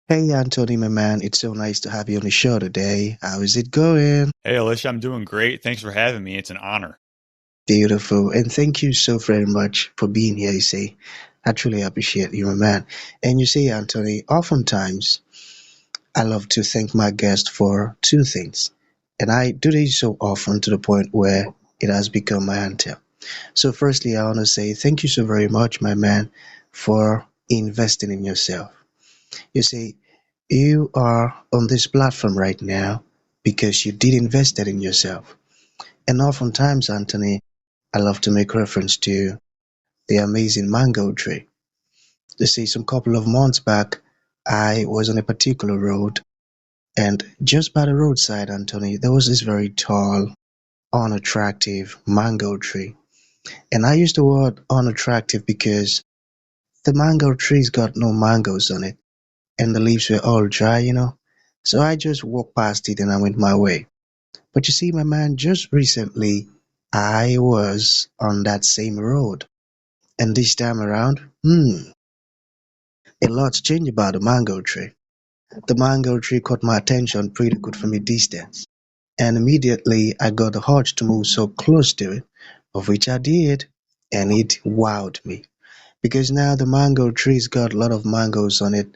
Hey Anthony, my man, it's so nice to have you on the show today. How is it going? Hey, Alicia, I'm doing great. Thanks for having me. It's an honor. Beautiful. And thank you so very much for being here, you see. I truly appreciate you, my man. And you see, Anthony, oftentimes I love to thank my guest for two things. And I do this so often to the point where it has become my anthem. So firstly, I want to say thank you so very much, my man, for investing in yourself. You see, you are on this platform right now because you did invest it in yourself. And oftentimes, Anthony, I love to make reference to the amazing mango tree. You see, some couple of months back, I was on a particular road, and just by the roadside, Anthony, there was this very tall, unattractive mango tree. And I use the word unattractive because the mango tree's got no mangoes on it, and the leaves were all dry. So I just walked past it and I went my way. But you see, my man, just recently I was on that same road. And this time around, a lot's changed about the mango tree. The mango tree caught my attention pretty good from a distance. And immediately I got the urge to move so close to it, of which I did. And it wowed me. Because now the mango tree's got a lot of mangoes on it,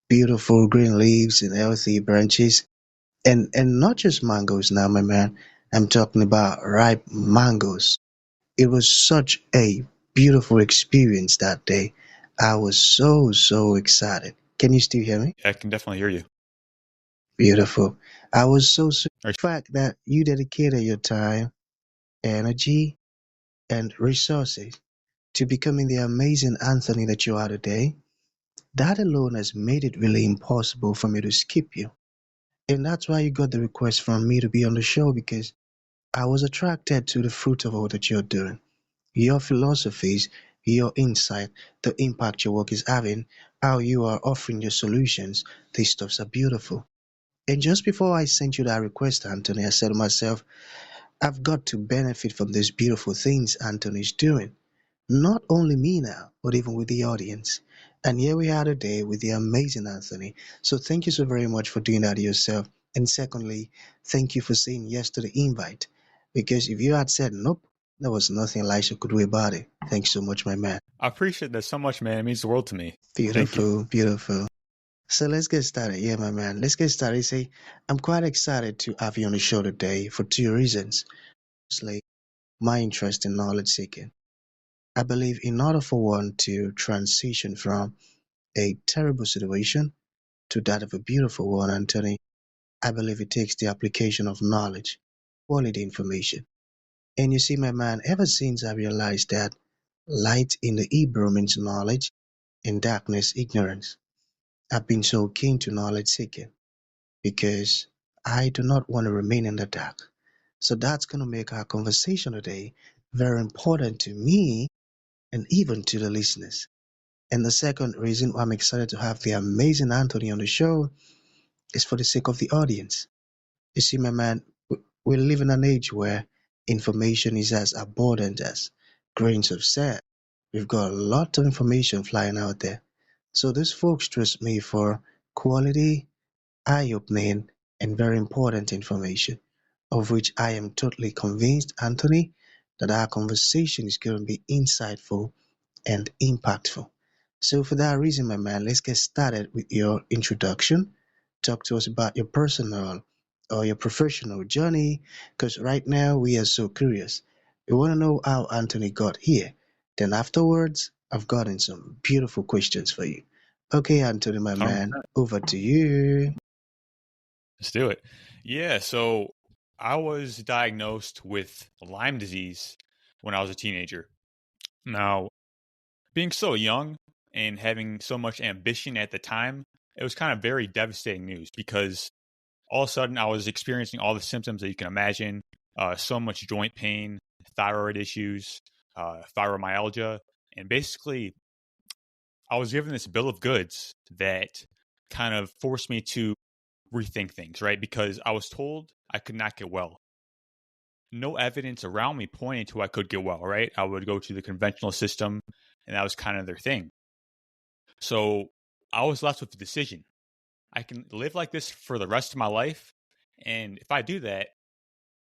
beautiful green leaves and healthy branches. And not just mangoes now, my man. I'm talking about ripe mangoes. It was such a beautiful experience that day. I was so excited. Can you still hear me? I can definitely hear you. Beautiful. I was so Or- the fact that you dedicated your time, energy, and resources to becoming the amazing Anthony that you are today. That alone has made it really impossible for me to skip you. And that's why you got the request from me to be on the show because I was attracted to the fruit of all that you're doing. Your philosophies, your insight, the impact your work is having, how you are offering your solutions, these stuffs are beautiful. And just before I sent you that request, Anthony, I said to myself, I've got to benefit from these beautiful things Anthony's doing. Not only me now, but even with the audience. And here we are today with the amazing Anthony. So thank you so very much for doing that yourself. And secondly, thank you for saying yes to the invite. Because if you had said nope, there was nothing Elisha could do about it. Thanks so much, my man. I appreciate that so much, man. It means the world to me. Thank you. Beautiful, beautiful. So let's get started. Yeah, my man. Let's get started. See, I'm quite excited to have you on the show today for two reasons. Firstly, my interest in knowledge seeking. I believe in order for one to transition from a terrible situation to that of a beautiful one, Anthony, I believe it takes the application of knowledge, quality information. And you see, my man, ever since I realized that light in the Hebrew means knowledge and darkness ignorance, I've been so keen to knowledge seeking because I do not want to remain in the dark. So that's going to make our conversation today very important to me and even to the listeners. And the second reason why I'm excited to have the amazing Anthony on the show is for the sake of the audience. You see, my man, we live in an age where information is as abundant as grains of sand. We've got a lot of information flying out there. So these folks trust me for quality, eye-opening, and very important information, of which I am totally convinced, Anthony, that our conversation is going to be insightful and impactful. So, for that reason, my man, let's get started with your introduction. Talk to us about your personal or your professional journey, because right now we are so curious. We want to know how Anthony got here. Then, afterwards, I've gotten some beautiful questions for you. Okay, Anthony, my man, 100%. over to you. Let's do it. Yeah, so I was diagnosed with Lyme disease when I was a teenager. Now, being so young and having so much ambition at the time, it was kind of very devastating news because all of a sudden I was experiencing all the symptoms that you can imagine, so much joint pain, thyroid issues, fibromyalgia, and basically I was given this bill of goods that kind of forced me to rethink things, right? Because I was told I could not get well. No evidence around me pointing to I could get well, right? I would go to the conventional system, and that was kind of their thing. So I was left with the decision. I can live like this for the rest of my life. And if I do that,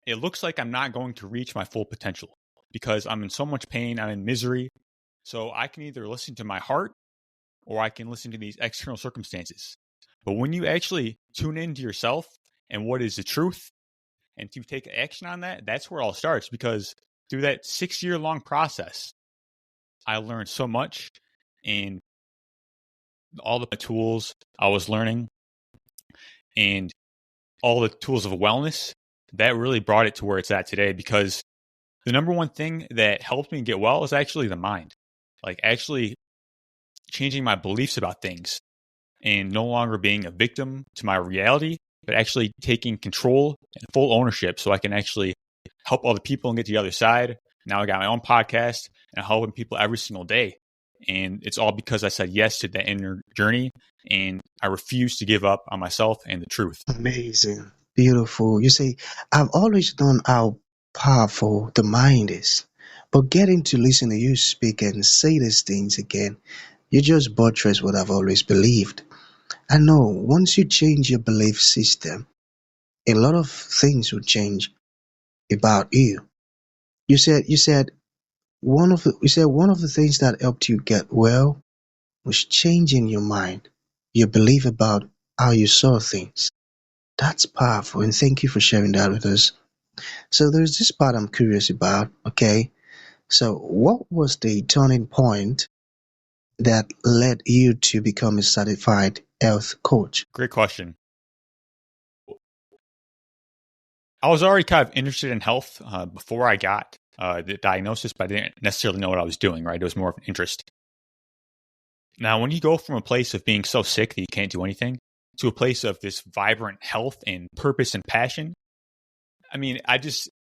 it looks like I'm not going to reach my full potential because I'm in so much pain, I'm in misery. So I can either listen to my heart or I can listen to these external circumstances. But when you actually tune into yourself and what is the truth, and to take action on that, that's where it all starts. Because through that 6-year long process, I learned so much, and all the tools I was learning and all the tools of wellness, that really brought it to where it's at today. Because the number one thing that helped me get well is actually the mind. Like actually changing my beliefs about things and no longer being a victim to my reality, but actually taking control and full ownership so I can actually help other people and get to the other side. Now I got my own podcast and I'm helping people every single day. And it's all because I said yes to that inner journey and I refuse to give up on myself and the truth. Amazing. Beautiful. You see, I've always known how powerful the mind is. But getting to listen to you speak and say these things again, you just buttress what I've always believed. I know once you change your belief system, a lot of things will change about you. You said one of the things that helped you get well was changing your mind, your belief about how you saw things. That's powerful, and thank you for sharing that with us. So there's this part I'm curious about, okay? So what was the turning point that led you to become a certified health coach? Great question. I was already kind of interested in health before I got the diagnosis, but I didn't necessarily know what I was doing, right? It was more of an interest. Now, when you go from a place of being so sick that you can't do anything to a place of this vibrant health and purpose and passion, I mean, I just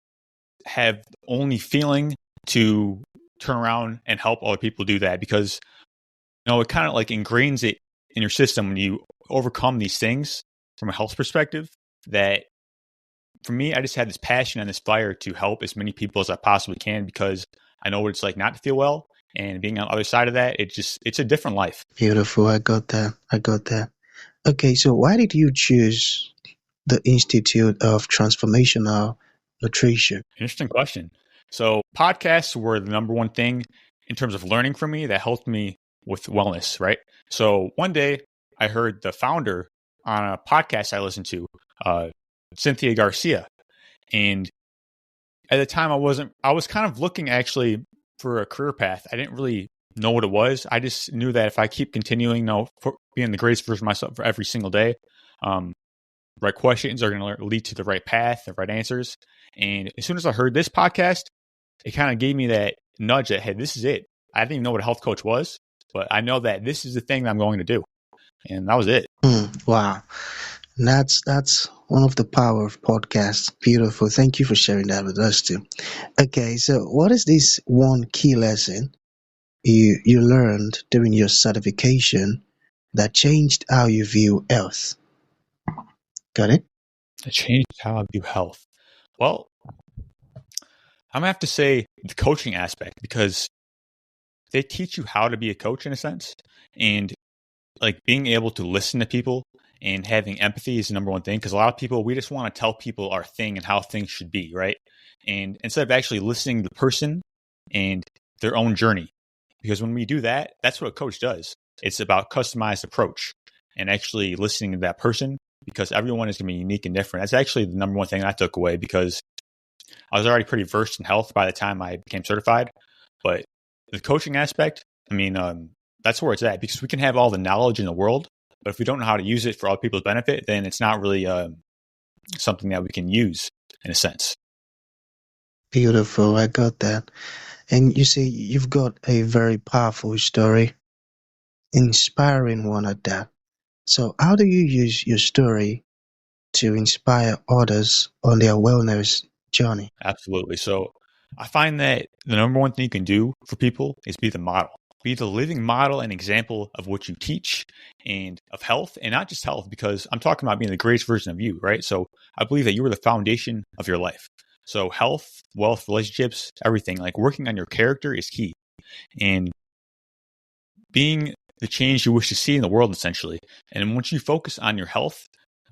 have only feeling to turn around and help other people do that because, it kind of like ingrains it in your system when you overcome these things from a health perspective that for me, I just had this passion and this fire to help as many people as I possibly can because I know what it's like not to feel well. And being on the other side of that, it's a different life. Beautiful. I got that. I got that. Okay, so why did you choose the Institute of Transformational Nutrition? Interesting question. So podcasts were the number one thing in terms of learning for me that helped me with wellness, right? So one day I heard the founder on a podcast I listened to, Cynthia Garcia. And at the time I was kind of looking actually for a career path. I didn't really know what it was. I just knew that if I keep continuing, for being the greatest version of myself for every single day, um, right questions are going to lead to the right path, the right answers. And as soon as I heard this podcast, it kind of gave me that nudge that, hey, this is it. I didn't even know what a health coach was, but I know that this is the thing that I'm going to do. And that was it. Wow. That's one of the power of podcasts. Beautiful. Thank you for sharing that with us too. Okay, so what is this one key lesson you learned during your certification that changed how you view health? Got it? It changed how I view health. Well, I'm going to have to say the coaching aspect because they teach you how to be a coach in a sense. And like being able to listen to people and having empathy is the number one thing because a lot of people, we just want to tell people our thing and how things should be, right? And instead of actually listening to the person and their own journey, because when we do that, that's what a coach does. It's about customized approach and actually listening to that person because everyone is going to be unique and different. That's actually the number one thing I took away because I was already pretty versed in health by the time I became certified. But the coaching aspect, I mean, that's where it's at because we can have all the knowledge in the world, but if we don't know how to use it for other people's benefit, then it's not really something that we can use in a sense. Beautiful. I got that. And you see, you've got a very powerful story, inspiring one at that. So, how do you use your story to inspire others on their wellness journey? Absolutely. So I find that the number one thing you can do for people is be the model. Be the living model and example of what you teach and of health, and not just health, because I'm talking about being the greatest version of you, right? So I believe that you are the foundation of your life. So health, wealth, relationships, everything, like working on your character is key. And being the change you wish to see in the world, essentially. And once you focus on your health,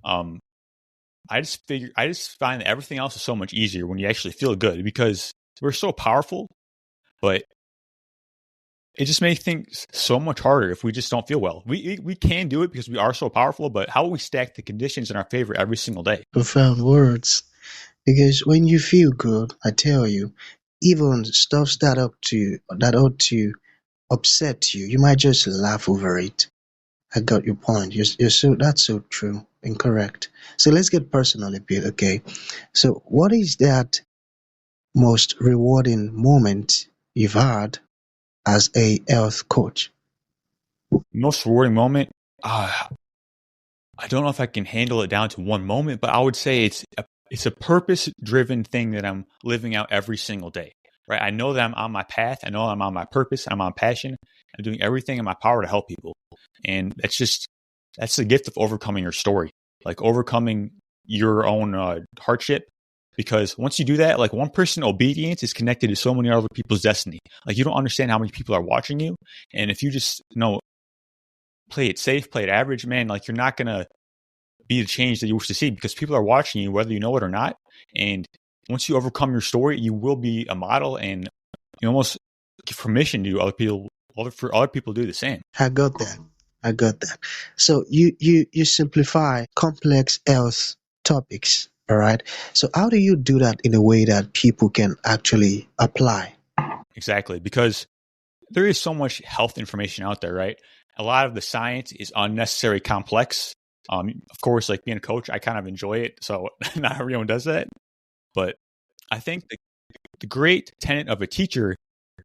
um, I just find that everything else is so much easier when you actually feel good, because we're so powerful, but it just makes things so much harder if we just don't feel well. We can do it because we are so powerful, but how will we stack the conditions in our favor every single day? Profound words. Because when you feel good, I tell you, even stuff that ought to upset you, you might just laugh over it. I got your point. You're so that's so true and correct. So let's get personal a bit, okay? So what is that most rewarding moment you've had as a health coach? Most rewarding moment, uh, I don't know if I can handle it down to one moment, but I would say it's a purpose driven thing that I'm living out every single day. Right? I know that I'm on my path. I know I'm on my purpose. I'm on passion. I'm doing everything in my power to help people, and that's the gift of overcoming your story, like overcoming your own hardship. Because once you do that, like one person obedience is connected to so many other people's destiny. Like you don't understand how many people are watching you, and if you just play it safe, play it average, man, like you're not gonna be the change that you wish to see, because people are watching you whether you know it or not. And once you overcome your story, you will be a model, and you almost give permission to for other people to do the same. I got that. I got that. So you simplify complex health topics, all right? So how do you do that in a way that people can actually apply? Exactly, because there is so much health information out there, right? A lot of the science is unnecessary complex. Of course, like being a coach, I kind of enjoy it, so not everyone does that. But I think the great tenet of a teacher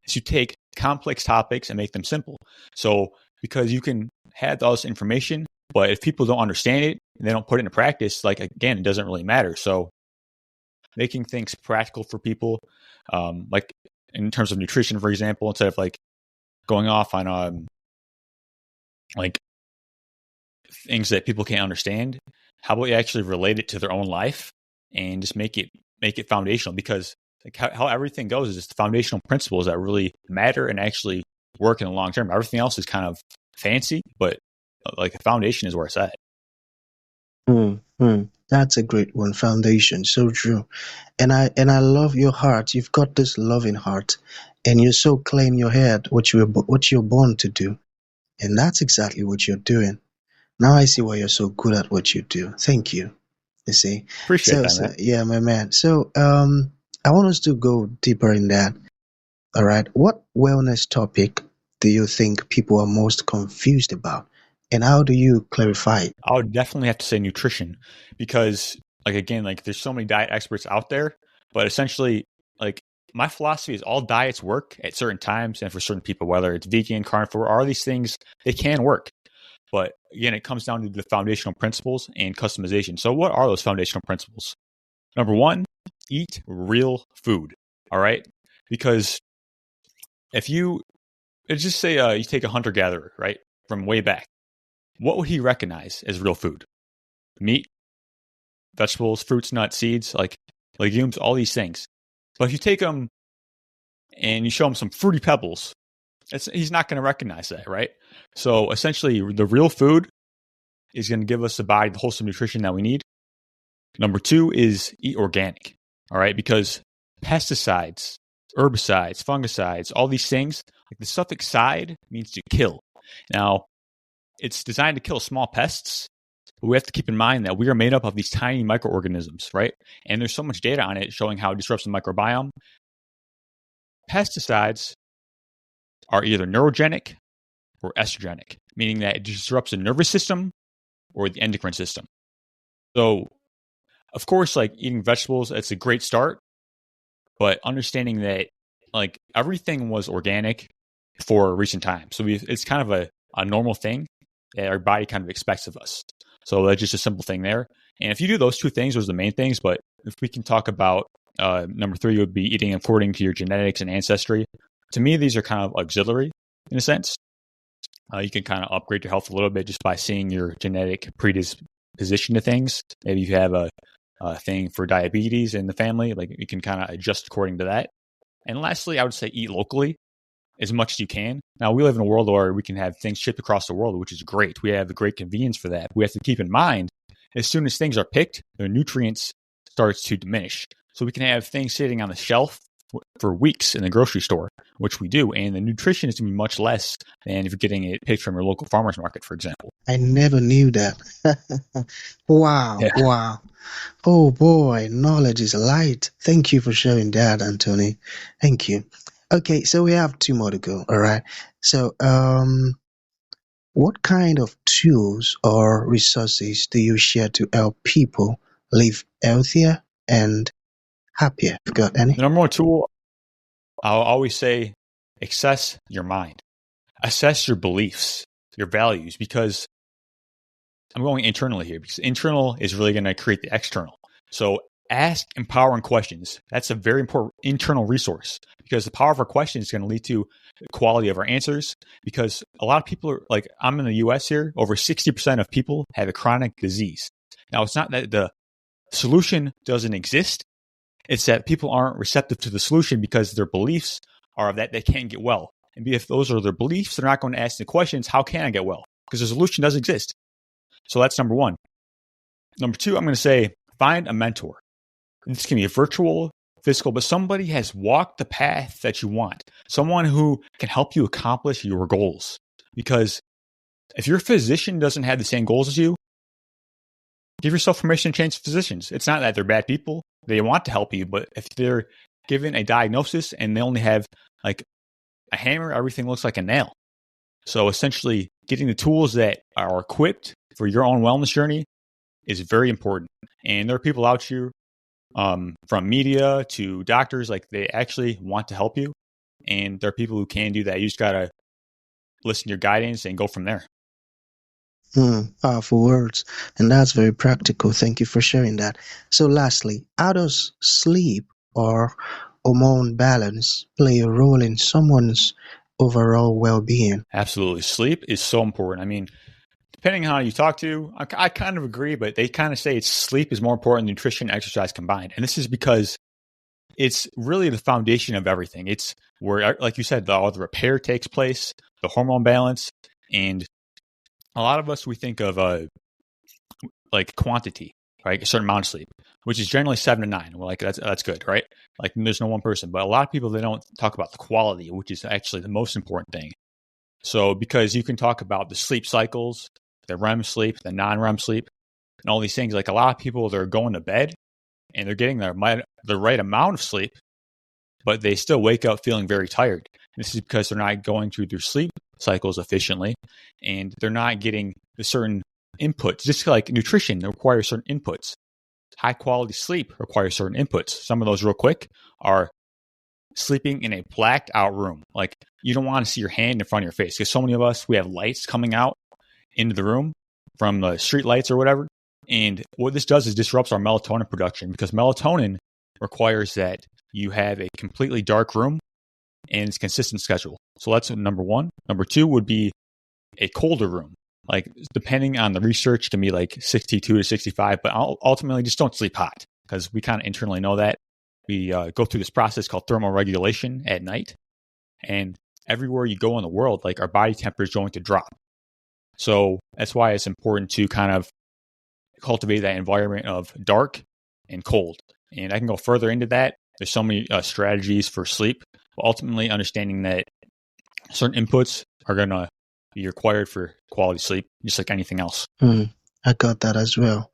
is to take complex topics and make them simple. So because you can have all this information, but if people don't understand it and they don't put it into practice, like again, it doesn't really matter. So making things practical for people, like in terms of nutrition, for example, instead of like going off on like things that people can't understand, how about you actually relate it to their own life and just make it foundational? Because like how everything goes is just the foundational principles that really matter and actually work in the long term. Everything else is kind of fancy, but like the foundation is where it's at. That's a great one. Foundation, so true. And I love your heart. You've got this loving heart, and you're so clear in your head what you're born to do, and that's exactly what you're doing. Now I see why you're so good at what you do. Thank you. You see. Appreciate that, So man. yeah, my man. So I want us to go deeper in that. All right. What wellness topic do you think people are most confused about? And how do you clarify it? I would definitely have to say nutrition, because like again, like there's so many diet experts out there, but essentially like my philosophy is all diets work at certain times and for certain people, whether it's vegan, carnivore, all these things, they can work. But again, it comes down to the foundational principles and customization. So what are those foundational principles? Number one, eat real food. All right. Because if you let's just say you take a hunter gatherer, right, from way back, what would he recognize as real food? Meat, vegetables, fruits, nuts, seeds, like legumes, all these things. But if you take him and you show him some fruity pebbles, he's not going to recognize that, right? So essentially, the real food is going to give us the body the wholesome nutrition that we need. Number two is eat organic, all right? Because pesticides, herbicides, fungicides, all these things, like the suffix "side" means to kill. Now, it's designed to kill small pests, but we have to keep in mind that we are made up of these tiny microorganisms, right? And there's so much data on it showing how it disrupts the microbiome. Pesticides are either neurogenic or estrogenic, meaning that it disrupts the nervous system or the endocrine system. So, of course, like eating vegetables, it's a great start, but understanding that like everything was organic for recent times. So it's kind of a normal thing that our body kind of expects of us. So that's just a simple thing there. And if you do those two things, those are the main things. But if we can talk about number three, would be eating according to your genetics and ancestry. To me, these are kind of auxiliary in a sense. You can kind of upgrade your health a little bit just by seeing your genetic predisposition to things. Maybe you have a thing for diabetes in the family, like you can kind of adjust according to that. And lastly, I would say eat locally. as much as you can. Now, we live in a world where we can have things shipped across the world, which is great. We have the great convenience for that. We have to keep in mind, as soon as things are picked, their nutrients starts to diminish. So we can have things sitting on the shelf for weeks in the grocery store, which we do, and the nutrition is going to be much less than if you're getting it picked from your local farmer's market, for example. I never knew that. Wow, Yeah. wow. Oh boy, knowledge is light. Thank you for sharing that, Anthony. Thank you. Okay, so we have two more to go. All right. So, what kind of tools or resources do you share to help people live healthier and happier? You got any? The number one tool, I'll always say, assess your mind, assess your beliefs, your values, because I'm going internally here, because internal is really going to create the external. So ask empowering questions. That's a very important internal resource, because the power of our questions is going to lead to the quality of our answers. Because a lot of people are like, I'm in the US here, over 60% of people have a chronic disease. Now, it's not that the solution doesn't exist. It's that people aren't receptive to the solution because their beliefs are that they can't get well. And if those are their beliefs, they're not going to ask the questions, how can I get well? Because the solution does exist. So that's number one. Number two, I'm going to say, find a mentor. This can be a virtual, physical, but somebody has walked the path that you want. Someone who can help you accomplish your goals. Because if your physician doesn't have the same goals as you, give yourself permission to change physicians. It's not that they're bad people. They want to help you, but if they're given a diagnosis and they only have like a hammer, everything looks like a nail. So essentially, getting the tools that are equipped for your own wellness journey is very important. And there are people out here, from media to doctors, like they actually want to help you. And there are people who can do that. You just got to listen to your guidance and go from there. Powerful words. And that's very practical. Thank you for sharing that. So, lastly, how does sleep or hormone balance play a role in someone's overall well being? Absolutely. Sleep is so important. I mean, depending on how you talk to, I kind of agree, but they kind of say it's sleep is more important than nutrition and exercise combined. And this is because it's really the foundation of everything. It's where, like you said, all the repair takes place, the hormone balance, and a lot of us, we think of like quantity, right? A certain amount of sleep, which is generally 7 to 9. We're like, that's good, right? Like there's no one person, but a lot of people, they don't talk about the quality, which is actually the most important thing. So because you can talk about the sleep cycles, the REM sleep, the non-REM sleep, and all these things. Like a lot of people, they're going to bed and they're getting the right amount of sleep, but they still wake up feeling very tired. This is because they're not going through their sleep cycles efficiently, and they're not getting the certain inputs. Just like nutrition requires certain inputs, high quality sleep requires certain inputs. Some of those, real quick, are sleeping in a blacked out room. Like you don't want to see your hand in front of your face, because so many of us, we have lights coming out into the room from the street lights or whatever. And what this does is disrupts our melatonin production, because melatonin requires that you have a completely dark room and it's consistent schedule. So that's number one. Number two would be a colder room. Like depending on the research, it can be like 62 to 65, but ultimately just don't sleep hot, because we kind of internally know that. We go through this process called thermal regulation at night. And everywhere you go in the world, like our body temperature is going to drop. So that's why it's important to kind of cultivate that environment of dark and cold. And I can go further into that. There's so many strategies for sleep, but ultimately understanding that certain inputs are going to be required for quality sleep, just like anything else. I got that as well.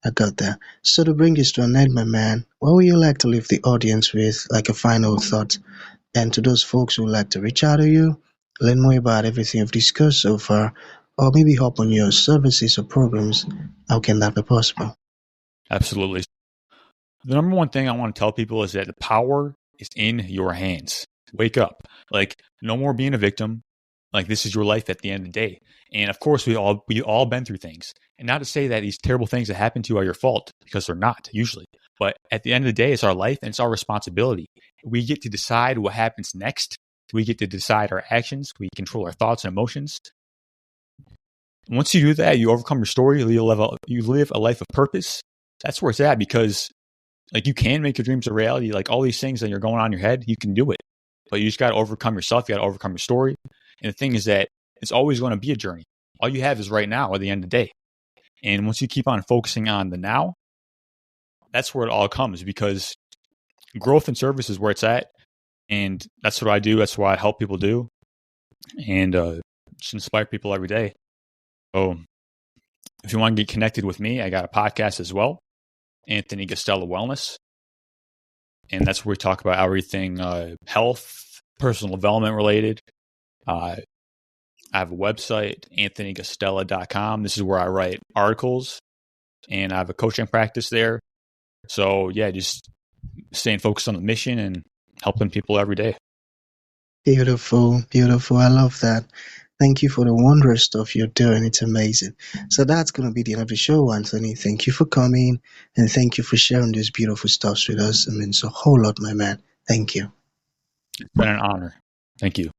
I got that. So to bring this to an end, my man, what would you like to leave the audience with, like a final thought? And to those folks who would like to reach out to you, learn more about everything you've discussed so far, or maybe hop on your services or programs, how can that be possible? Absolutely. The number one thing I want to tell people is that the power is in your hands. Wake up. Like, no more being a victim. Like, this is your life at the end of the day. And of course, we all been through things. And not to say that these terrible things that happen to you are your fault, because they're not usually. But at the end of the day, it's our life and it's our responsibility. We get to decide what happens next. We get to decide our actions. We control our thoughts and emotions. Once you do that, you overcome your story. You live a life of purpose. That's where it's at, because like you can make your dreams a reality. Like all these things that you're going on in your head, you can do it. but you just got to overcome yourself. You got to overcome your story. And the thing is that it's always going to be a journey. All you have is right now at the end of the day. And once you keep on focusing on the now, that's where it all comes, because growth and service is where it's at. And that's what I do. That's what I help people do. And just inspire people every day. So if you want to get connected with me, I got a podcast as well, Anthony Guastella Wellness. And that's where we talk about everything health, personal development related. I have a website, anthonyguastella.com. This is where I write articles, and I have a coaching practice there. So, yeah, just staying focused on the mission and helping people every day. Beautiful, beautiful. I love that. Thank you for the wondrous stuff you're doing. It's amazing. So that's going to be the end of the show, Anthony. Thank you for coming, and thank you for sharing this beautiful stuff with us. It means a whole lot, my man. Thank you. It's been an honor. Thank you.